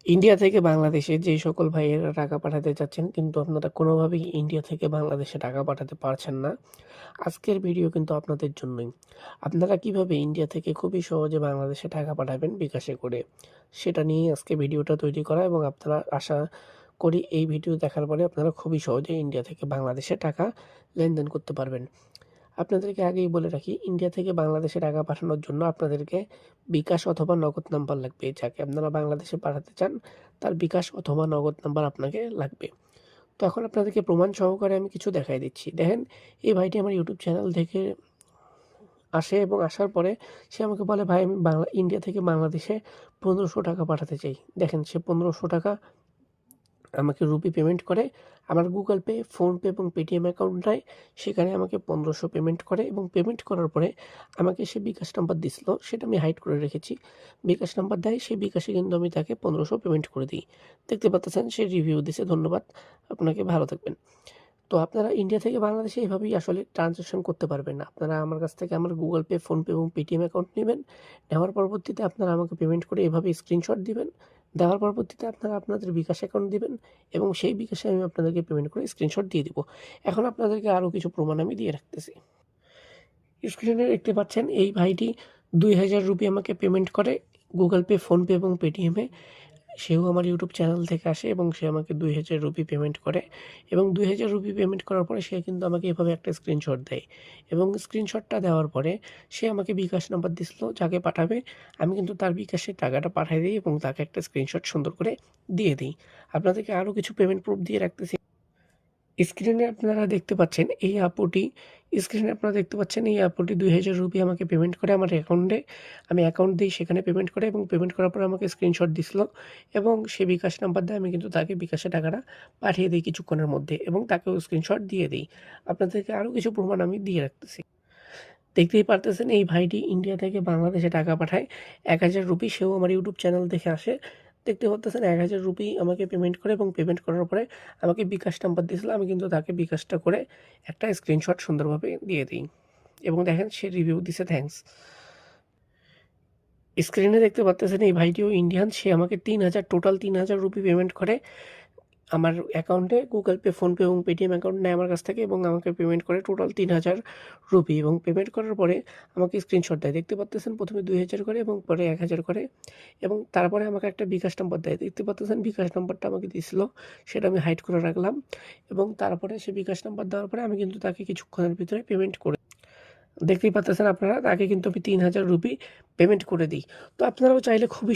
India থেকে বাংলাদেশে যে সকল ভাইয়েরা টাকা পাঠাতে চাচ্ছেন কিন্তু আপনারা কোনোভাবেই ইন্ডিয়া থেকে বাংলাদেশে টাকা পাঠাতে পারছেন না, আজকের ভিডিও কিন্তু আপনাদের জন্যই। আপনারা কিভাবে ইন্ডিয়া থেকে খুবই সহজে বাংলাদেশে টাকা পাঠাবেন বিকাশে করে, সেটা নিয়েই আজকে ভিডিওটা তৈরি করা। এবং আপনারা আশা করি এই ভিডিও দেখার পরে আপনারা খুবই সহজে ইন্ডিয়া থেকে বাংলাদেশে টাকা লেনদেন করতে পারবেন। আপনাদেরকে আগেই বলে রাখি, ইন্ডিয়া থেকে বাংলাদেশে টাকা পাঠানোর জন্য আপনাদেরকে বিকাশ অথবা নগদ নাম্বার লাগবে। যাকে আপনারা বাংলাদেশে পাঠাতে চান তার বিকাশ অথবা নগদ নাম্বার আপনাকে লাগবে। তো এখন আপনাদেরকে প্রমাণ সহকারে আমি কিছু দেখাই দিচ্ছি। দেখেন, এই ভাইটি আমার ইউটিউব চ্যানেল থেকে আসে এবং আসার পরে সে আমাকে বলে, ভাই আমি ইন্ডিয়া থেকে বাংলাদেশে 1500 টাকা পাঠাতে চাই। দেখেন, সে 1500 টাকা আমাকে রুপি পেমেন্ট করে আমার গুগল পে, ফোনপে এবং পেটিএম অ্যাকাউন্ট নেয়। সেখানে আমাকে 1500 পেমেন্ট করে এবং পেমেন্ট করার পরে আমাকে সে বিকাশ নাম্বার দিছিল, সেটা আমি হাইড করে রেখেছি। বিকাশ নাম্বার দেয়, সেই বিকাশে কিন্তু আমি তাকে 1500 পেমেন্ট করে দিই। দেখতে পাচ্ছেন সে রিভিউ দিছে, ধন্যবাদ আপনাকে, ভালো থাকবেন। তো আপনারা ইন্ডিয়া থেকে বাংলাদেশে এভাবেই আসলে ট্রানজ্যাকশন করতে পারবেন। আপনারা আমার কাছ থেকে আমার গুগল পে, ফোনপে এবং পেটিএম অ্যাকাউন্ট নেবেন। নেওয়ার পরবর্তীতে আপনারা আমাকে পেমেন্ট করে এভাবে স্ক্রিনশট দিবেন। দেওয়ার পরবর্তীতে আপনারা আপনাদের বিকাশ অ্যাকাউন্ট দিবেন এবং সেই বিকাশে আমি আপনাদেরকে পেমেন্ট করে স্ক্রিনশট দিয়ে দিব। এখন আপনাদেরকে আরও কিছু প্রমাণ আমি দিয়ে রাখতেছি। স্ক্রিনে দেখতে পাচ্ছেন এই ভাইটি 2000 রুপি আমাকে পেমেন্ট করে গুগল পে, ফোনপে এবং পেটিএমে। সেও আমার ইউটিউব চ্যানেল থেকে আসে এবং সে আমাকে 2000 রুপি পেমেন্ট করে এবং 2000 রুপি পেমেন্ট করার পরে সে কিন্তু আমাকে এভাবে একটা স্ক্রিনশট দেয় এবং স্ক্রিনশটটা দেওয়ার পরে সে আমাকে বিকাশ নাম্বার দিছিল যাকে পাঠাবে। আমি কিন্তু তার বিকাশে টাকাটা পাঠিয়ে দিই এবং তাকে একটা স্ক্রিনশট সুন্দর করে দিয়ে দিই। আপনাদেরকে আরও কিছু পেমেন্ট প্রুফ দিয়ে রাখতেছি। স্ক্রিনে আপনারা দেখতে পাচ্ছেন এই আপুটি স্ক্রিনে আপনারা দেখতে পাচ্ছেন এই আপুটি 2000 রুপি আমাকে পেমেন্ট করে আমার অ্যাকাউন্টে। আমি অ্যাকাউন্ট দিই, সেখানে পেমেন্ট করে এবং পেমেন্ট করার পরে আমাকে স্ক্রিনশট দিছিল এবং সে বিকাশ নাম্বার দেয়। আমি কিন্তু তাকে বিকাশে টাকাটা পাঠিয়ে দিই কিছুক্ষণের মধ্যে এবং তাকেও স্ক্রিনশট দিয়ে দিই। আপনাদেরকে আরও কিছু প্রমাণ আমি দিয়ে রাখতেছি। দেখতেই পারতেছেন এই ভাইটি ইন্ডিয়া থেকে বাংলাদেশে টাকা পাঠায় 1000 রুপি। সেও আমার ইউটিউব চ্যানেল দেখে আসে। দেখতে পারতেছেন 1000 রুপি আমাকে পেমেন্ট করে এবং পেমেন্ট করার পরে আমাকে বিকাশ নাম্বার দিয়েছিল। আমি কিন্তু তাকে বিকাশটা করে একটা স্ক্রিনশট সুন্দরভাবে দিয়ে দিই এবং দেখেন সে রিভিউ দিছে, থ্যাঙ্কস। স্ক্রিনে দেখতে পারতেছেন এই ভাইটিও ইন্ডিয়ান। সে আমাকে 3000, টোটাল 3000 রুপি পেমেন্ট করে আমার অ্যাকাউন্টে। গুগল পে, ফোনপে এবং পেটিএম অ্যাকাউন্ট নেয় আমার কাছ থেকে এবং আমাকে পেমেন্ট করে টোটাল 3000 রুপি এবং পেমেন্ট করার পরে আমাকে স্ক্রিনশট দেয়। দেখতে পাচ্তেছেন প্রথমে 2000 করে এবং পরে 1000 করে এবং তারপরে আমাকে একটা বিকাশ নাম্বার দেয়। দেখতে পাচ্তেছেন বিকাশ নাম্বারটা আমাকে দিছিল, সেটা আমি হাইড করে রাখলাম এবং তারপরে সে বিকাশ নাম্বার দেওয়ার পরে আমি কিন্তু তাকে কিছুক্ষণের ভিতরে পেমেন্ট করে, দেখতেই পাচ্তেছেন আপনারা, তাকে কিন্তু আমি 3000 রুপি পেমেন্ট করে দিই। তো আপনারাও চাইলে খুবই